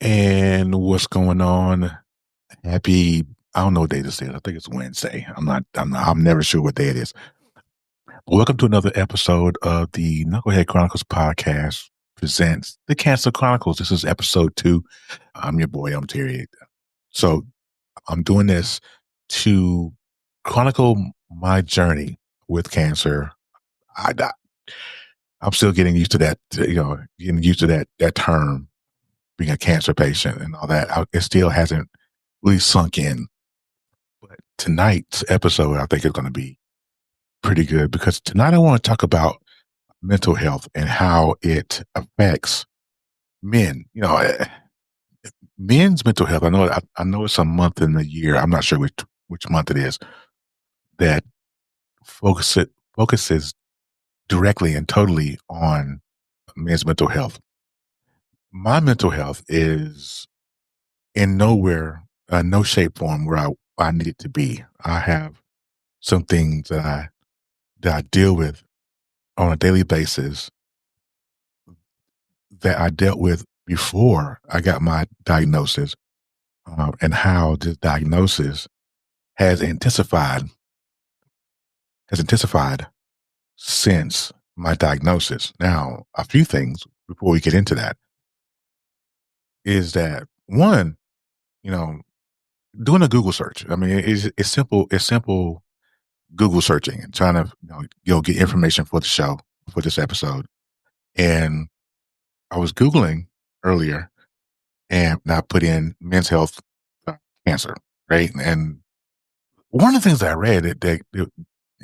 And what's going on? Happy, I don't know what day this is. I think it's Wednesday. I'm never sure what day it is. Welcome to another episode of the Knucklehead Chronicles Podcast presents the Cancer Chronicles. This is episode 2. I'm your boy, I'm Terry. So I'm doing this to chronicle my journey with cancer. I, I- I'm still getting used to that, getting used to that term, being a cancer patient and all that. It still hasn't really sunk in. But tonight's episode, I think, is going to be pretty good because tonight I want to talk about mental health and how it affects men. Men's mental health. I know it's a month in the year. I'm not sure which month it is that focuses directly and totally on men's mental health. My mental health is in no shape, form where I need it to be. I have some things that I deal with on a daily basis that I dealt with before I got my diagnosis, and how this diagnosis has intensified since my diagnosis. Now, a few things before we get into that is that one, you know, doing a Google search. I mean, it's simple. It's simple Google searching and trying to get information for the show for this episode. And I was Googling earlier and I put in men's health, cancer, right? And one of the things that I read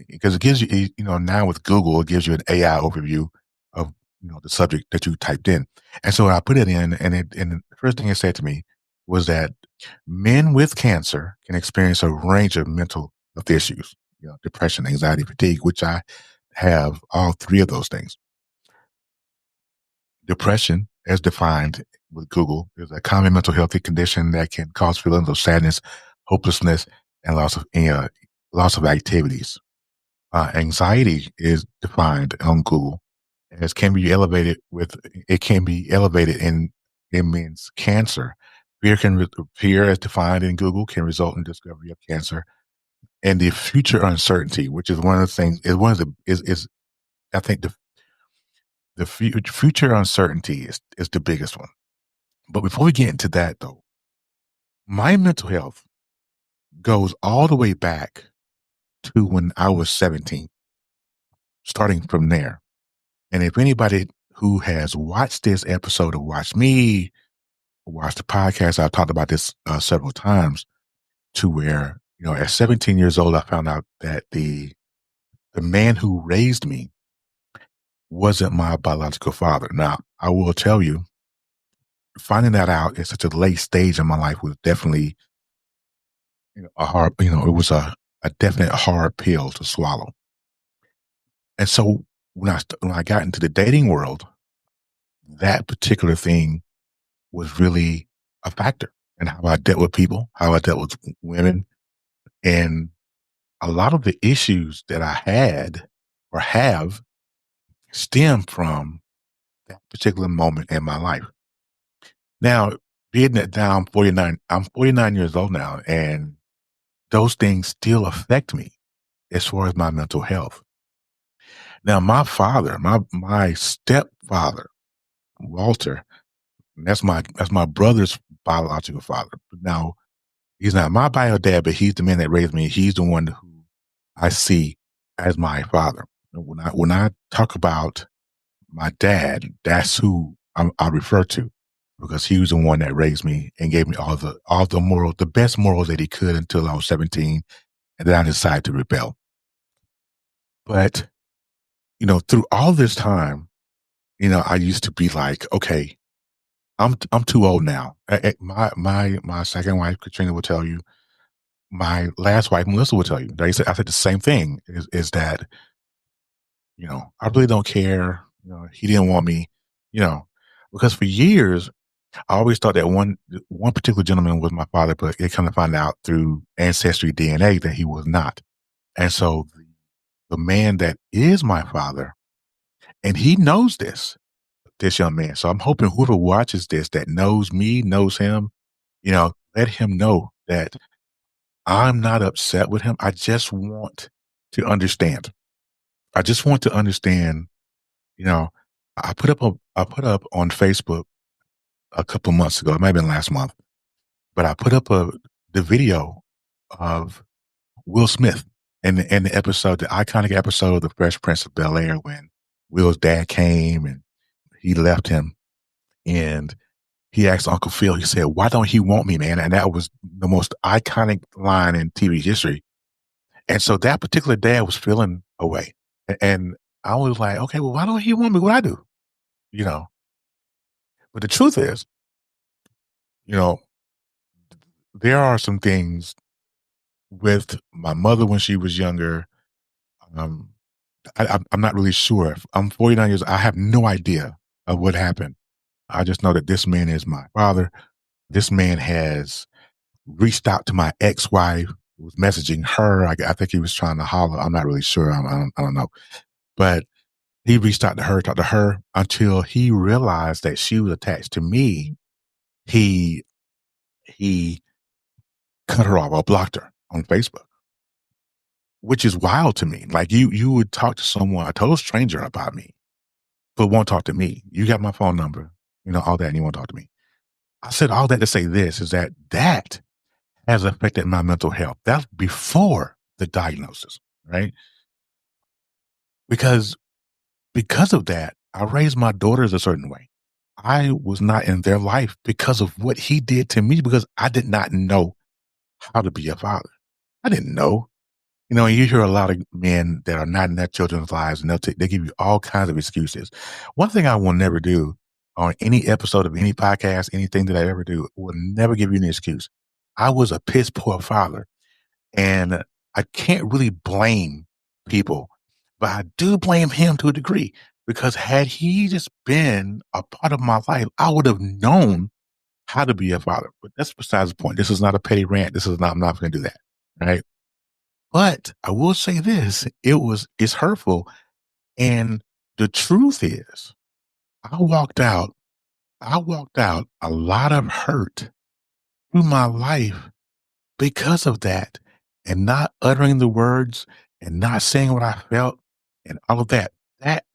because it gives you, now with Google, it gives you an AI overview of, the subject that you typed in. And so I put it in and the first thing it said to me was that men with cancer can experience a range of mental health issues, depression, anxiety, fatigue, which I have all three of those things. Depression, as defined with Google, is a common mental health condition that can cause feelings of sadness, hopelessness, and loss of activities. Anxiety is defined on Google as it can be elevated in men's cancer. Fear, as defined in Google, can result in discovery of cancer, and the future uncertainty, which is one of the things, is one of the is I think the future uncertainty is the biggest one. But before we get into that, though, my mental health goes all the way back to when I was 17, starting from there. And if anybody who has watched this episode or watched me, or watched the podcast, I've talked about this several times, to where, at 17 years old, I found out that the man who raised me wasn't my biological father. Now, I will tell you, finding that out at such a late stage in my life was definitely, a hard, it was a definite hard pill to swallow. And so when I got into the dating world, that particular thing was really a factor in how I dealt with people, how I dealt with women. And a lot of the issues that I had or have stem from that particular moment in my life. Now, being that now I'm 49 years old now, and those things still affect me as far as my mental health. Now, my father, my stepfather, Walter, that's my brother's biological father. Now, he's not my bio dad, but he's the man that raised me. He's the one who I see as my father. When I talk about my dad, that's who I refer to, because he was the one that raised me and gave me all the morals, the best morals that he could until I was 17, and then I decided to rebel. But through all this time, I used to be like, okay, I'm too old now. My second wife, Katrina, will tell you. My last wife, Melissa, will tell you. I said the same thing. Is that I really don't care. He didn't want me. Because for years I always thought that one particular gentleman was my father, but it kind of found out through ancestry DNA that he was not. And so the man that is my father, and he knows this. this young man. So I'm hoping whoever watches this that knows me, knows him, let him know that I'm not upset with him. I just want to understand. I just want to understand, you know, I put up on Facebook a couple months ago, it might have been last month, but I put up the video of Will Smith in the episode, the iconic episode of The Fresh Prince of Bel-Air when Will's dad came and he left him and he asked Uncle Phil, he said, "Why don't he want me, man?" And that was the most iconic line in TV history. And so that particular dad was feeling away. And I was like, okay, well, why don't he want me? What I do? You know, but the truth is, you know, there are some things with my mother when she was younger. Um, I'm not really sure. I'm 49 years. I have no idea of what happened. I just know that this man is my father. This man has reached out to my ex-wife, was messaging her. I think he was trying to holler. I'm not really sure. I don't know. But he reached out to her, talked to her until he realized that she was attached to me. He cut her off or blocked her on Facebook, which is wild to me. Like you would talk to someone, a total stranger about me, but won't talk to me. You got my phone number, all that, and you won't talk to me. I said all that to say this is that has affected my mental health. That's before the diagnosis, right? Because because of that, I raised my daughters a certain way. I was not in their life because of what he did to me because I did not know how to be a father. I didn't know. You hear a lot of men that are not in their children's lives and they give you all kinds of excuses. One thing I will never do on any episode of any podcast, anything that I ever do, will never give you an excuse. I was a piss poor father. And I can't really blame people, but I do blame him to a degree because had he just been a part of my life, I would have known how to be a father. But that's besides the point. This is not a petty rant. I'm not going to do that. Right. But I will say this, it's hurtful. And the truth is I walked out a lot of hurt through my life because of that and not uttering the words and not saying what I felt and all of that, that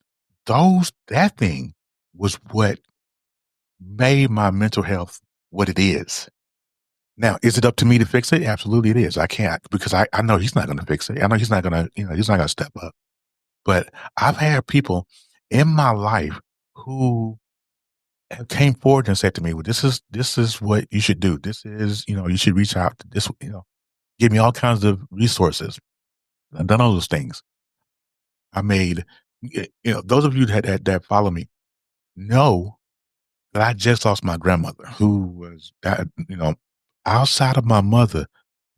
thing was what made my mental health what it is. Now, is it up to me to fix it? Absolutely it is. I can't because I know he's not going to fix it. I know he's not going to, he's not going to step up. But I've had people in my life who came forward and said to me, well, this is what you should do. This is, you should reach out to this, give me all kinds of resources. I've done all those things. I made, those of you that follow me know that I just lost my grandmother, who was that, outside of my mother,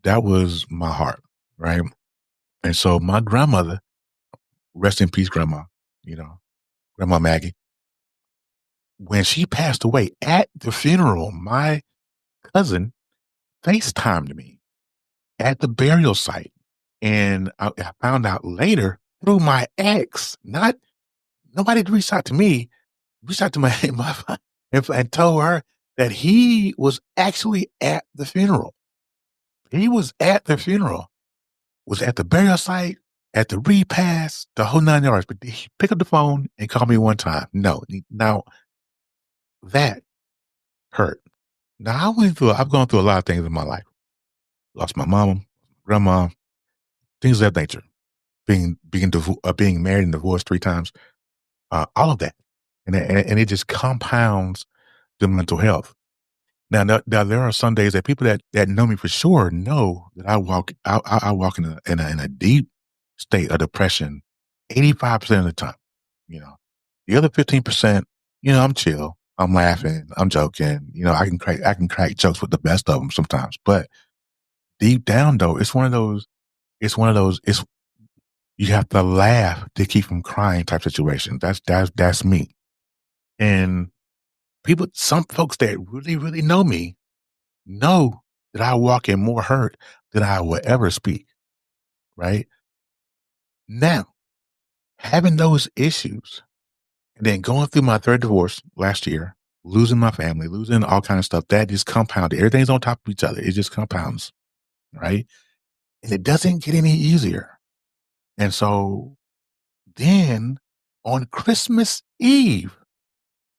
that was my heart, right? And so my grandmother, rest in peace, grandma, Grandma Maggie, when she passed away at the funeral, my cousin FaceTimed me at the burial site. And I found out later through my ex, not nobody reached out to me, reached out to my and told her that he was actually at the funeral. He was at the funeral, was at the burial site, at the repast, the whole 9 yards. But he picked up the phone and called me one time. No, now that hurt. Now I've gone through a lot of things in my life. Lost my mom, grandma, things of that nature. Being married and divorced 3 times, all of that, and it just compounds the mental health. Now there are some days that people that know me for sure know that I walk in a deep state of depression 85% of the time. The other 15%, I'm chill, I'm laughing, I'm joking. I can crack jokes with the best of them sometimes, but deep down though, it's one of those. It's you have to laugh to keep from crying type situation. That's me. And some folks that really, really know me know that I walk in more hurt than I will ever speak. Right now, having those issues And then going through my third divorce last year, losing my family, losing all kinds of stuff, that just compounded. Everything's on top of each other. It just compounds, right? And it doesn't get any easier. And so then on Christmas Eve,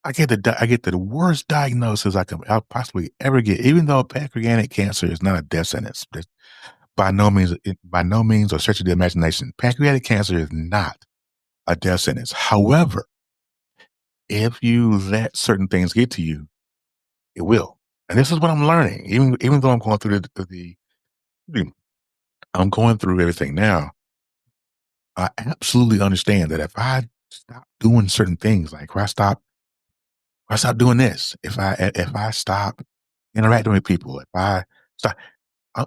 I get the worst diagnosis I'll possibly ever get, even though pancreatic cancer is not a death sentence. By no means or stretch of the imagination, pancreatic cancer is not a death sentence. However, if you let certain things get to you, it will. And this is what I'm learning. Even though I'm going through I'm going through everything now, I absolutely understand that if I stop doing certain things, like if I stop doing this, if I stop interacting with people, if I stop, I,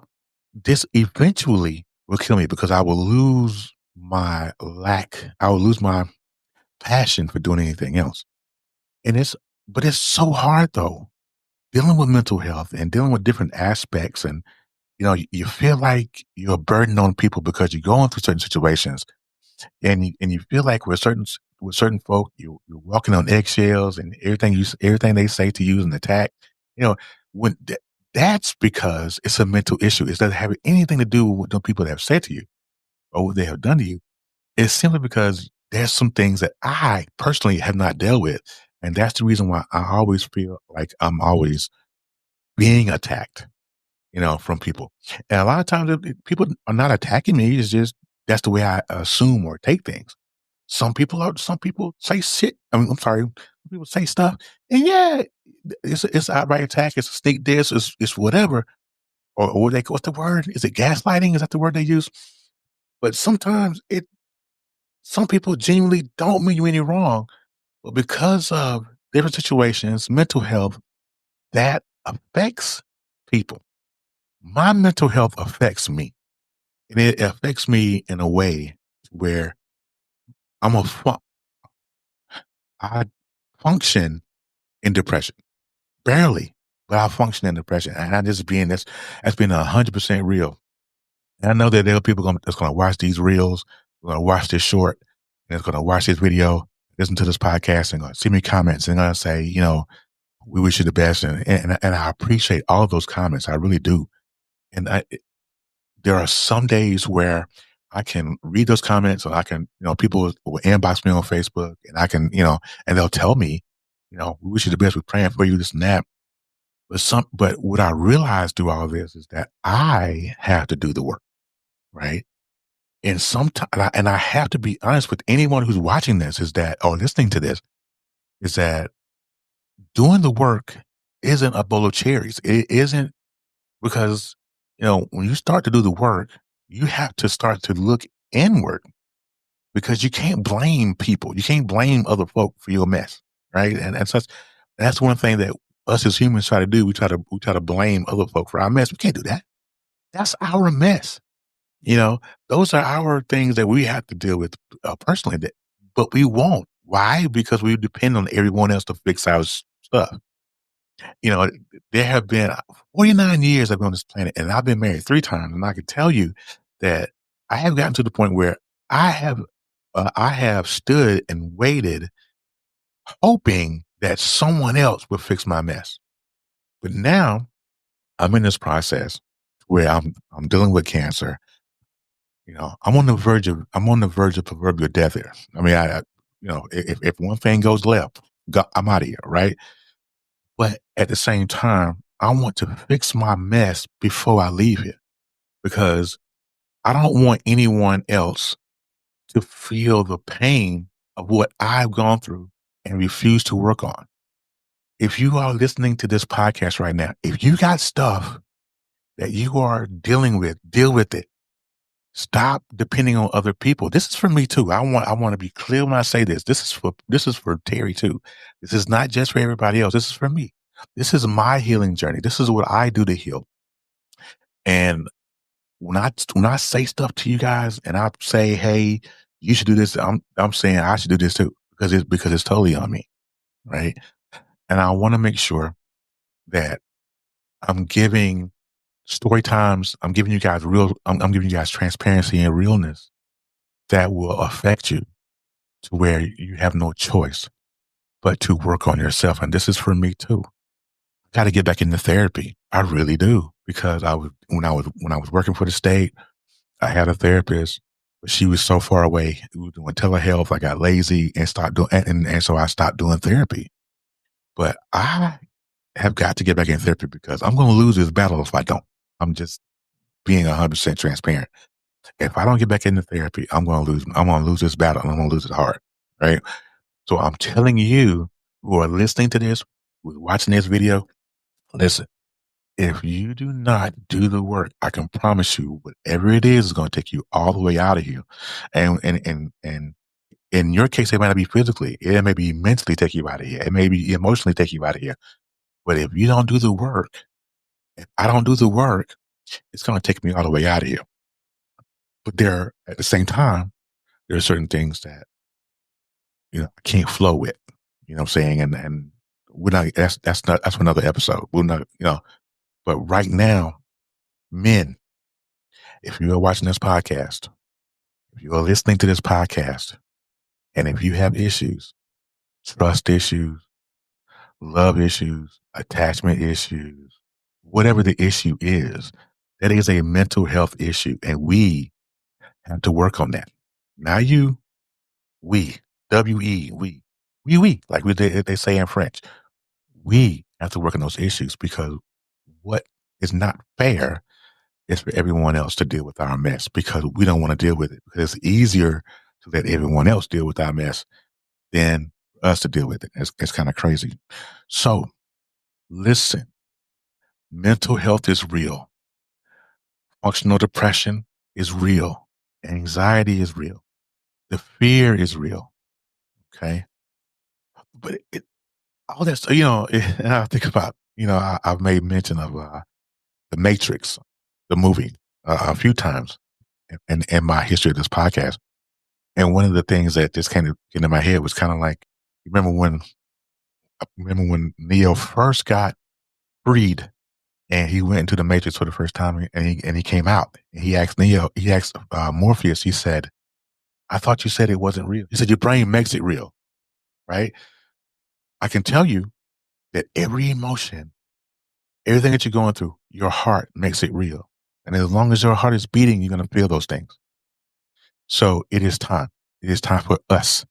this eventually will kill me because I will lose my passion for doing anything else. And but it's so hard though, dealing with mental health and dealing with different aspects. And, you feel like you're a burden on people because you're going through certain situations and you feel like with certain folk, you're walking on eggshells and everything they say to you is an attack. You know, when that's because it's a mental issue. It doesn't have anything to do with what the people that have said to you or what they have done to you. It's simply because there's some things that I personally have not dealt with. And that's the reason why I always feel like I'm always being attacked, from people. And a lot of times people are not attacking me. It's just that's the way I assume or take things. Some people say shit. I'm sorry. People say stuff, and yeah, it's an outright attack. It's a sneak diss. It's whatever. Or what's the word? Is it gaslighting? Is that the word they use? But sometimes some people genuinely don't mean you any wrong, but because of different situations, mental health, that affects people. My mental health affects me, and it affects me in a way where I'm a I function in depression, barely, but I function in depression, and I just being that's been 100% real. And I know that there are people that's going to watch these reels, going to watch this short, and it's going to watch this video, listen to this podcast, and going to see me comments and going to say, we wish you the best, and I appreciate all of those comments, I really do. And there are some days where I can read those comments or I can, people will inbox me on Facebook and I can, and they'll tell me, we wish you the best. We're praying for you, this and that. But what I realized through all of this is that I have to do the work, right? And sometimes, and I have to be honest with anyone who's watching this or listening to this, is that doing the work isn't a bowl of cherries. It isn't because, when you start to do the work, you have to start to look inward because you can't blame people. You can't blame other folk for your mess, right? And that's one thing that us as humans try to do. We try to blame other folk for our mess. We can't do that. That's our mess. Those are our things that we have to deal with personally. But we won't. Why? Because we depend on everyone else to fix our stuff. There have been 49 years I've been on this planet, and I've been married 3 times, and I can tell you that I have gotten to the point where I have stood and waited, hoping that someone else would fix my mess. But now I'm in this process where I'm dealing with cancer. I'm on the verge of proverbial death here. I mean, if one thing goes left, I'm out of here, right? But at the same time, I want to fix my mess before I leave here because I don't want anyone else to feel the pain of what I've gone through and refuse to work on. If you are listening to this podcast right now, if you got stuff that you are dealing with, deal with it. Stop depending on other people. This is for me too. I want to be clear when I say this. This is for Terry too. This is not just for everybody else. This is for me. This is my healing journey. This is what I do to heal. And when I say stuff to you guys and I say, hey, you should do this, I'm saying I should do this too because it's totally on me, right? And I want to make sure that I'm giving story times. I'm giving you guys I'm giving you guys transparency and realness that will affect you to where you have no choice but to work on yourself. And this is for me too. Got to get back into therapy. I really do, because when I was working for the state, I had a therapist, but she was so far away. We were doing telehealth. I got lazy and stopped doing, and so I stopped doing therapy. But I have got to get back in therapy because I'm going to lose this battle if I don't. I'm just being 100% transparent. If I don't get back into therapy, I'm going to lose. I'm going to lose this battle, and I'm going to lose it hard. Right. So I'm telling you, who are listening to this, who are watching this video, listen. If you do not do the work, I can promise you, whatever it is going to take you all the way out of here. And in your case, it might not be physically. It may be mentally take you out of here. It may be emotionally take you out of here. But if you don't do the work, if I don't do the work, it's going to take me all the way out of here. But at the same time, there are certain things that, I can't flow with, you know what I'm saying? And we're not, that's for another episode. We're not, but right now, men, if you are watching this podcast, if you are listening to this podcast, and if you have issues, trust issues, love issues, attachment issues, whatever the issue is, that is a mental health issue. And we have to work on that. Not you, we, W-E, we, like they say in French. We have to work on those issues, because what is not fair is for everyone else to deal with our mess, because we don't want to deal with it, because it's easier to let everyone else deal with our mess than us to deal with it. It's kind of crazy. So listen, mental health is real. Functional depression is real. Anxiety is real. The fear is real. Okay. But all that, and I think about, I've made mention of The Matrix, the movie, a few times in my history of this podcast. And one of the things that just came into my head was kind of like, remember when Neo first got freed and he went into the Matrix for the first time, and he came out, and he asked Morpheus, he said, "I thought you said it wasn't real." He said, "Your brain makes it real." Right? I can tell you that every emotion, everything that you're going through, your heart makes it real. And as long as your heart is beating, you're going to feel those things. So it is time. It is time for us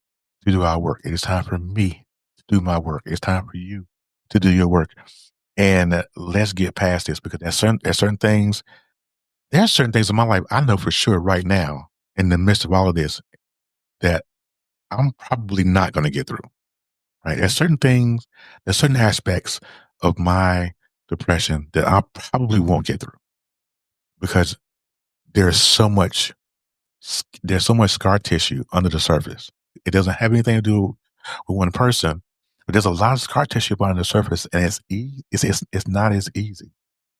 to do our work. It is time for me to do my work. It's time for you to do your work. And let's get past this, because there's certain things in my life I know for sure right now, in the midst of all of this, that I'm probably not going to get through. Right? There's certain aspects of my depression that I probably won't get through, because there's so much scar tissue under the surface. It doesn't have anything to do with one person, but there's a lot of scar tissue under the surface, and it's not as easy.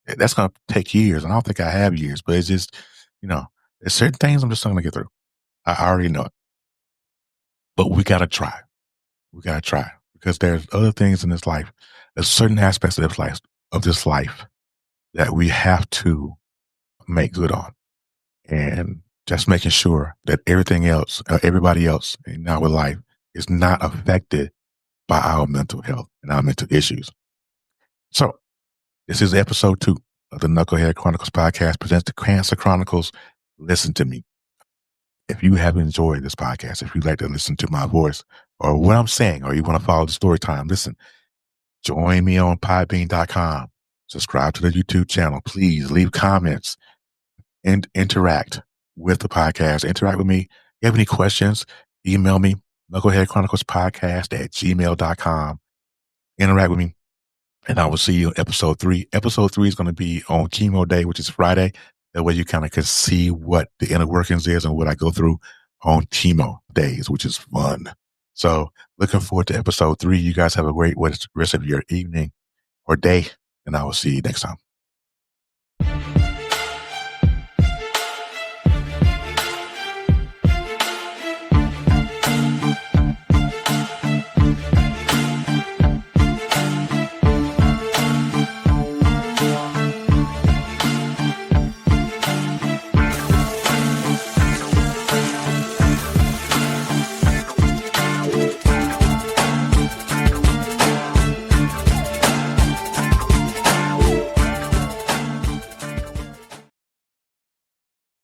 That's going to take years, and I don't think I have years, but it's just, there's certain things I'm just not going to get through. I already know it, but we got to try. We got to try, because there's other things in this life. There's certain aspects of this life that we have to make good on, and just making sure that everybody else in our life is not affected by our mental health and our mental issues. So this is episode 2 of the Knucklehead Chronicles Podcast, presents the Cancer Chronicles. Listen to me. If you have enjoyed this podcast, if you'd like to listen to my voice or what I'm saying, or you want to follow the story time, listen, join me on podbean.com. Subscribe to the YouTube channel. Please leave comments and interact with the podcast. Interact with me. If you have any questions, email me, knuckleheadchroniclespodcast@gmail.com. Interact with me, and I will see you in episode 3. Episode 3 is going to be on chemo day, which is Friday. That way you kind of can see what the inner workings is and what I go through on chemo days, which is fun. So looking forward to episode 3. You guys have a great rest of your evening or day, and I will see you next time.